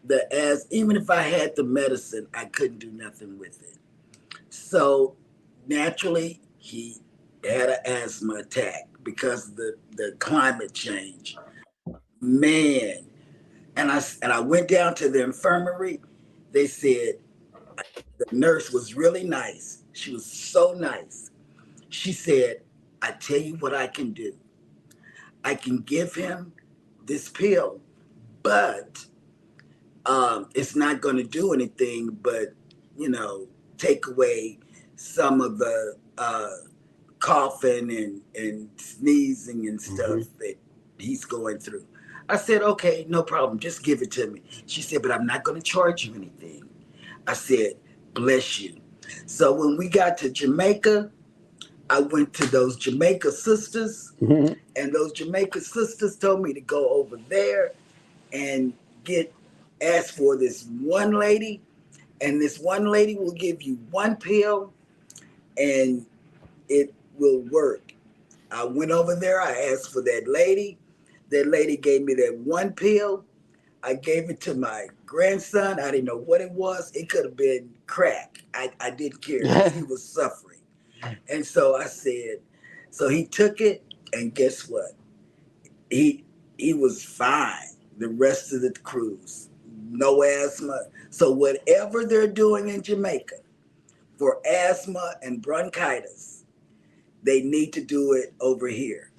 even if I had the medicine, I couldn't do nothing with it. So naturally, he had an asthma attack because of the climate change. Man, and I went down to the infirmary. They said the nurse was really nice. She was so nice. She said, "I tell you what I can do. I can give him this pill, but it's not going to do anything but, take away some of the coughing and sneezing and stuff that he's going through." I said, "Okay, no problem. Just give it to me." She said, "But I'm not going to charge you anything." I said, "Bless you." So when we got to Jamaica, I went to those Jamaica sisters, and those Jamaica sisters told me to go over there and ask for this one lady, and this one lady will give you one pill and it will work. I went over there, I asked for that lady. That lady gave me that one pill. I gave it to my grandson. I didn't know what it was. It could have been crack. I didn't care. He was suffering. And so I said, so he took it, and guess what? He was fine the rest of the cruise. No asthma. So whatever they're doing in Jamaica for asthma and bronchitis, they need to do it over here.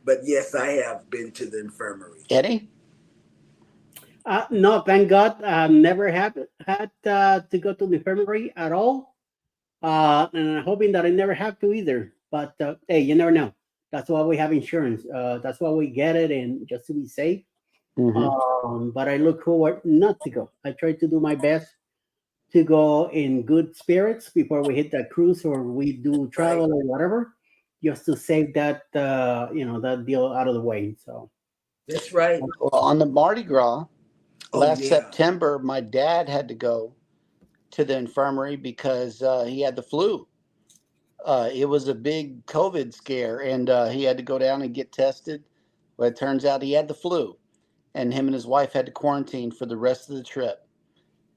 But yes, I have been to the infirmary. Eddie? No, thank God. Never had to go to the infirmary at all. And I'm hoping that I never have to either. But hey, you never know. That's why we have insurance. That's why we get it, and just to be safe. But I look forward not to go. I try to do my best to go in good spirits before we hit that cruise or we do travel or whatever, just to save that that deal out of the way. So that's right. Well, on the Mardi Gras last September, my dad had to go to the infirmary because he had the flu. It was a big COVID scare, and he had to go down and get tested. Well, it turns out he had the flu, and him and his wife had to quarantine for the rest of the trip.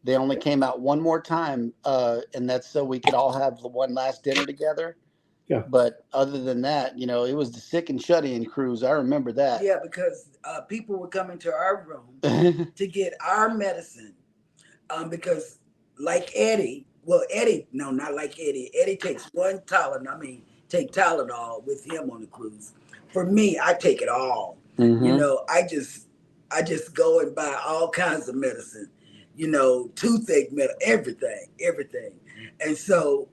They only came out one more time, and that's so we could all have the one last dinner together. Yeah. But other than that, it was the sick and shut-in cruise. I remember that. Yeah, because people were coming to our room to get our medicine. Because like Eddie, no, not like Eddie. Eddie takes one Tylenol. Take Tylenol with him on the cruise. For me, I take it all. I just go and buy all kinds of medicine. Toothache medicine, everything. And so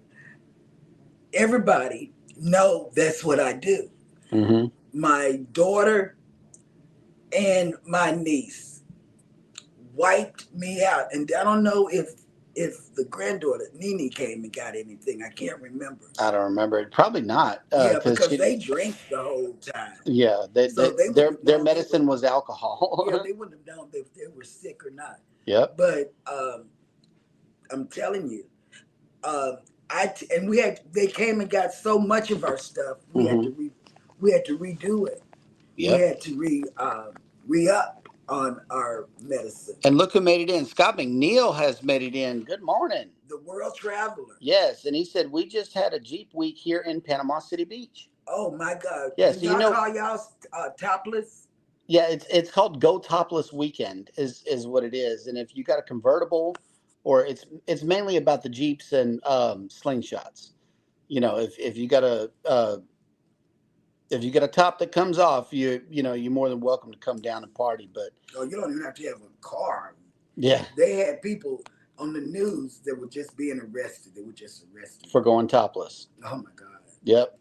everybody know that's what I do. My daughter and my niece wiped me out. And I don't know if the granddaughter, Nene, came and got anything. I can't remember. I don't remember it. Probably not. Because they drank the whole time. Yeah, their medicine was alcohol. Yeah, they wouldn't have known if they were sick or not. Yep. But I'm telling you, they came and got so much of our stuff. We had to redo it. Yep. We had to re-up on our medicine. And look who made it in. Scott McNeil has made it in. Good morning. The World Traveler. Yes, and he said we just had a Jeep week here in Panama City Beach. Oh my God. Yes, y'all call y'all topless? Yeah, it's called Go Topless Weekend is what it is. And if you got a convertible, or it's mainly about the Jeeps and slingshots. If you got a top that comes off, you're more than welcome to come down and party. But you don't even have to have a car. Yeah, they had people on the news that were just being arrested. They were just arrested for going topless. Oh my God. Yep.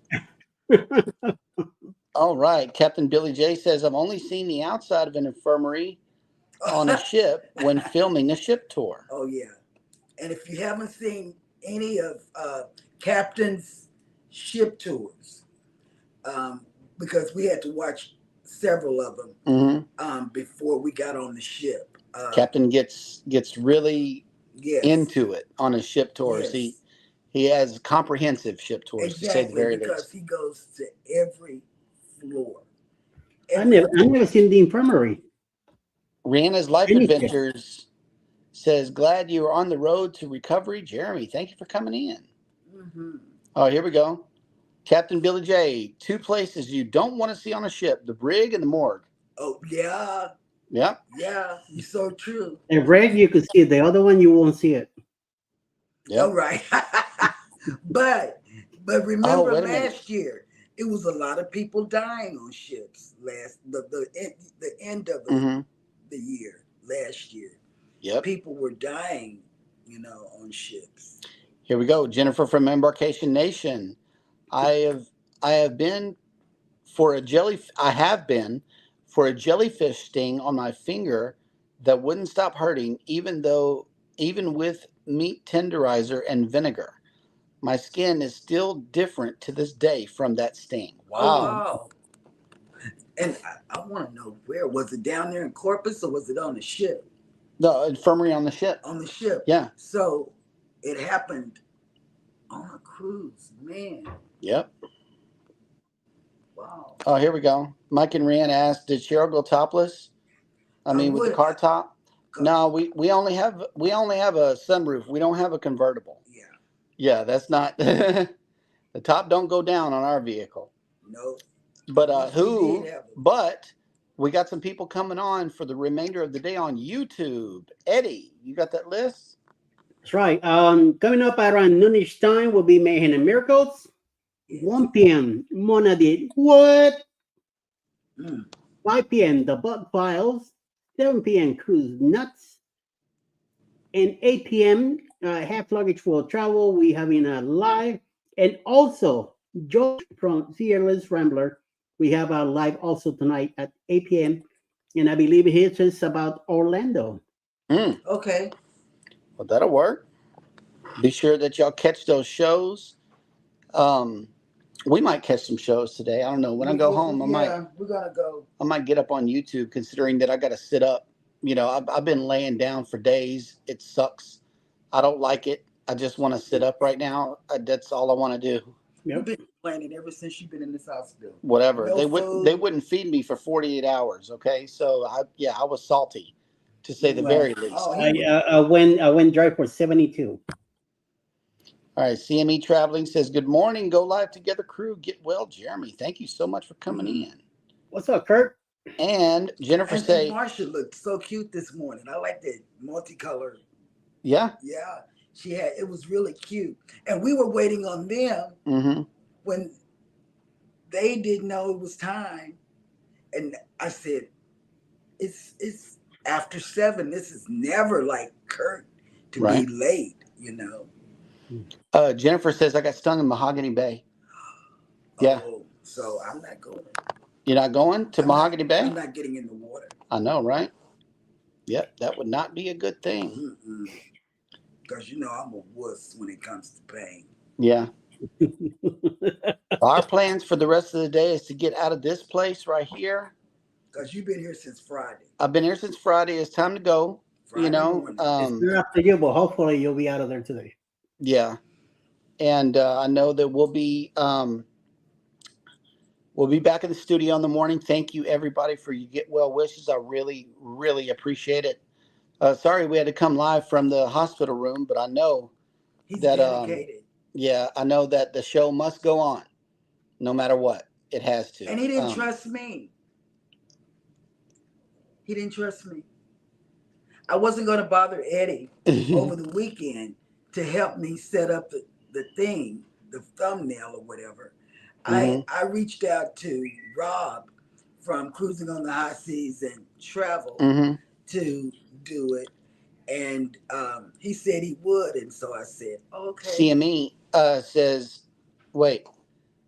All right. Captain Billy J says, I've only seen the outside of an infirmary on a ship when filming a ship tour. Oh, yeah. And if you haven't seen any of Captain's ship tours, because we had to watch several of them before we got on the ship. Captain gets really into it on his ship tours. Yes. He has comprehensive ship tours, to say the Exactly, very because least. he goes to every floor. I never seen the infirmary. Rihanna's Life Any ship. Adventures says, glad you are on the road to recovery. Jeremy, thank you for coming in. Mm-hmm. Oh, here we go. Captain Billy J, 2 places you don't want to see on a ship, the brig and the morgue. Oh yeah, Yep. yeah, you're so true. The rig you can see it. The other one you won't see it. All Yep. right, but Oh, remember wait a minute. last year it was a lot of people dying on ships. The end of Mm-hmm. the year last year, Yep. people were dying, on ships. Here we go. Jennifer from Embarkation Nation. I have been for a jellyfish sting on my finger that wouldn't stop hurting, even with meat tenderizer and vinegar. My skin is still different to this day from that sting. Oh Wow. wow! And I want to know, where was it, down there in Corpus, or was it on the ship? The infirmary on the ship. On the ship. Yeah. So it happened on a cruise, man. Yep. Wow. Oh, here we go. Mike and Rhiannon asked, did Cheryl go topless? I mean, with the car top? No, we only have a sunroof. We don't have a convertible. Yeah. Yeah, that's not the top don't go down on our vehicle. No. But but we got some people coming on for the remainder of the day on YouTube. Eddie, you got that list? That's right. Coming up around noonish time will be Mayhem and Miracles. 1 p.m. Mona did what? 5 p.m. The Bug Files. 7 p.m. Cruise Nuts. And 8 p.m. Half Luggage World Travel. We having a live. And also, Josh from Fearless Rambler. We have a live also tonight at 8 p.m. And I believe his is about Orlando. Okay. Well, that'll work. Be sure that y'all catch those shows. We might catch some shows today. I don't know. When I go home, we're gonna go. I might get up on YouTube, considering that I got to sit up. I've been laying down for days. It sucks. I don't like it. I just want to sit up right now. That's all I want to do. Yep. You've been complaining ever since you've been in this hospital. Whatever. They wouldn't feed me for 48 hours. Okay, so I was salty, to say the very least. I went dry for 72. All right, CME Traveling says, good morning, Go Live Together crew. Get well, Jeremy. Thank you so much for coming in. What's up, Kurt? And Jennifer say, Marsha looked so cute this morning. I like that multicolored. Yeah? Yeah, it was really cute. And we were waiting on them when they didn't know it was time. And I said, it's after 7. This is never like Kurt to be late, Jennifer says, I got stung in Mahogany Bay. Yeah. Oh, so I'm not going. You're not going to Mahogany Bay? I'm not getting in the water. I know, right? Yep, that would not be a good thing. Because I'm a wuss when it comes to pain. Yeah. Our plans for the rest of the day is to get out of this place right here. Because you've been here since Friday. I've been here since Friday. It's time to go. Friday morning. It's not after you, but hopefully you'll be out of there today. Yeah. And I know that we'll be back in the studio in the morning. Thank you, everybody, for your get well wishes. I really, really appreciate it. Sorry we had to come live from the hospital room, but I know he's that dedicated. Yeah, I know that the show must go on, no matter what. It has to. And he didn't trust me. He didn't trust me. I wasn't going to bother Eddie over the weekend to help me set up the thing, the thumbnail or whatever. I reached out to Rob from Cruising on the High Seas and Travel to do it. And he said he would. And so I said, okay. CME says, wait.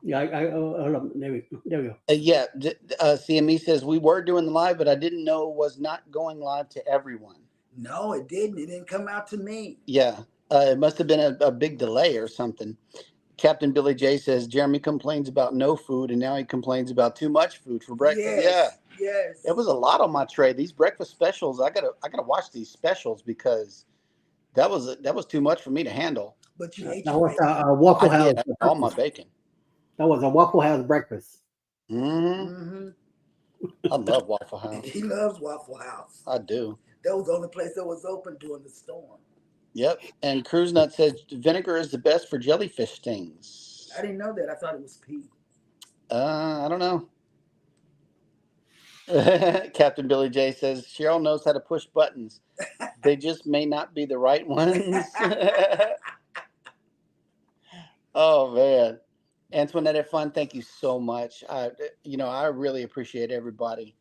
Yeah, hold on. There we go. CME says, we were doing the live, but I didn't know it was not going live to everyone. No, it didn't. It didn't come out to me. Yeah. It must have been a big delay or something. Captain Billy J says, Jeremy complains about no food, and now he complains about too much food for breakfast. Yes. It was a lot on my tray. These breakfast specials, I gotta watch these specials, because that was too much for me to handle. But you ate That your was bacon. a Waffle I House. did. I ate all my bacon. That was a Waffle House breakfast. Mm-hmm. I love Waffle House. He loves Waffle House. I do. That was the only place that was open during the storm. Yep. And Cruise Nut says vinegar is the best for jellyfish stings. I didn't know that. I thought it was pee. I don't know. Captain Billy J says Cheryl knows how to push buttons. They just may not be the right ones. Oh man, Antoinette F. Fun, thank you so much. I really appreciate everybody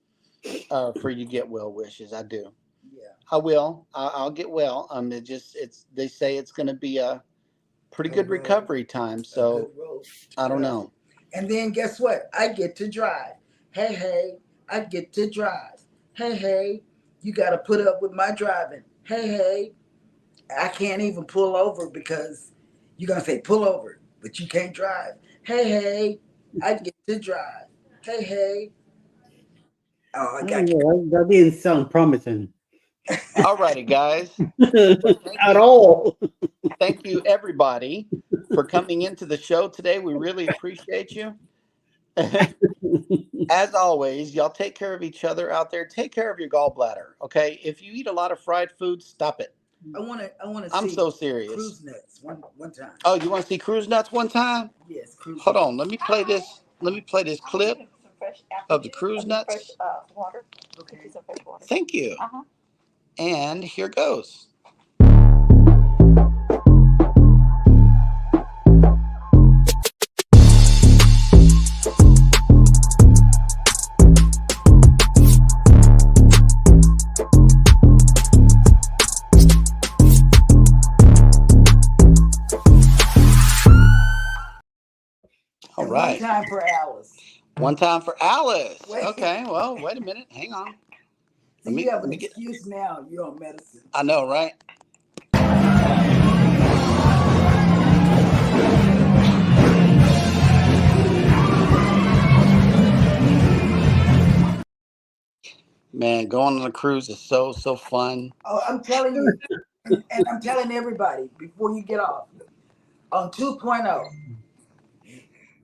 for you get well wishes. I do. Yeah. I will. I'll get well. They say it's going to be a pretty good road. recovery time. A So good road. I don't Yeah. know. And then guess what? I get to drive. Hey, I get to drive. Hey, you got to put up with my driving. Hey, I can't even pull over because you're going to say pull over, but you can't drive. Hey, I get to drive. Hey. Oh, I got you. That didn't sound promising All righty, guys. at all. Thank you, everybody, for coming into the show today. We really appreciate you. As always, y'all take care of each other out there. Take care of your gallbladder, okay? If you eat a lot of fried food, stop it. I want to I'm see so serious. Cruise Nuts one time. Oh, you want to see Cruise Nuts one time? Yes, Cruise Hold Nuts. on. Let me play this. Let me play this clip of the Cruise Nuts. Fresh water. Okay. Get you some fresh water. Thank you. Uh-huh. And here goes. All And right. One time for Alice. One time for Alice. Wait. Okay. Well, wait a minute. Hang on. See, you have an excuse now. You're on medicine. I know, right? Man, going on a cruise is so fun. Oh, I'm telling you, and I'm telling everybody before you get off, on 2.0,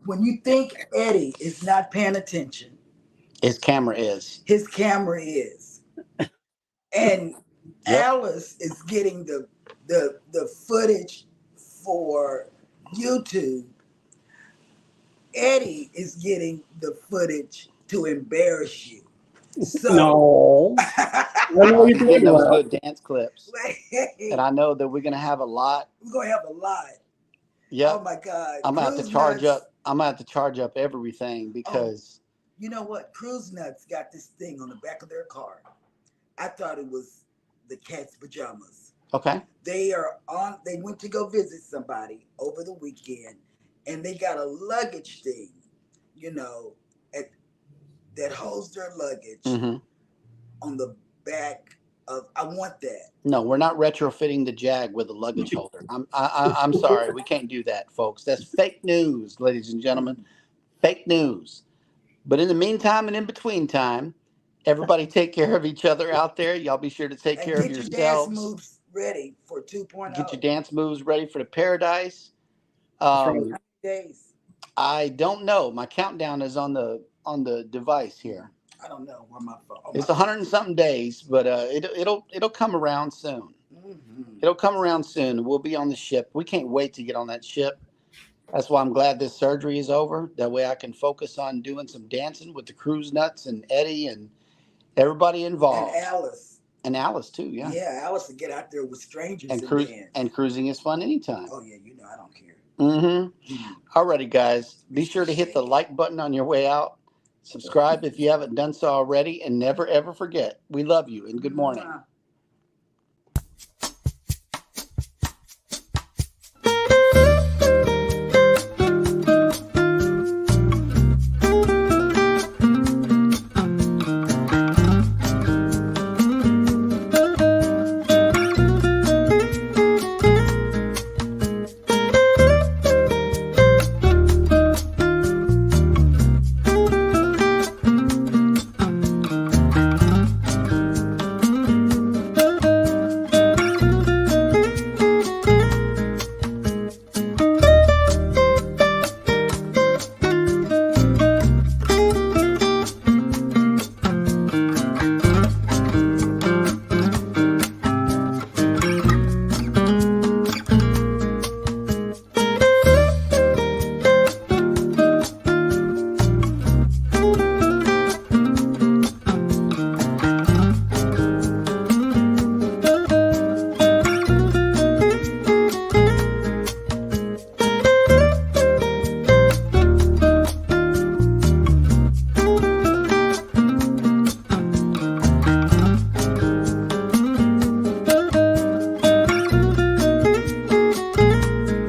when you think Eddie is not paying attention, His camera is. his camera is. And Yep. Alice is getting the footage for YouTube. Eddie is getting the footage to embarrass you. So No. I know what He's you're getting talking those about. good dance clips. we're And I know that we're gonna have a lot. gonna have a lot. Yep. Oh my God. I'm gonna have to Cruise charge Nuts- up. I'm gonna have to charge up everything because You know what? Cruise Nuts got this thing on the back of their car. I thought it was the cat's pajamas. okay. They went to go visit somebody over the weekend and they got a luggage thing, that holds their luggage Mm-hmm. on the back of, I want that. No, we're not retrofitting the Jag with a luggage holder. I'm sorry, we can't do that, folks. That's fake news, ladies and gentlemen. Fake news. But in the meantime and in between time, everybody take care of each other out there. Y'all be sure to take And care get of your dance yourselves. moves ready for 2.0. Get your dance moves ready for the paradise. That's right. How many days? I don't know. My countdown is on the device here. I don't know where my phone. It's 100 and something days, but it'll come around soon. Mm-hmm. It'll come around soon. We'll be on the ship. We can't wait to get on that ship. That's why I'm glad this surgery is over. That way I can focus on doing some dancing with the Cruise Nuts and Eddie and everybody involved. And Alice. And Alice too, yeah. Yeah, Alice will get out there with strangers and dance. And cruising is fun anytime. Oh yeah, I don't care. Mm-hmm. Mhm. Alrighty, guys. Be sure to hit the like button on your way out. Subscribe if you haven't done so already, and never ever forget, we love you and good morning. Mwah.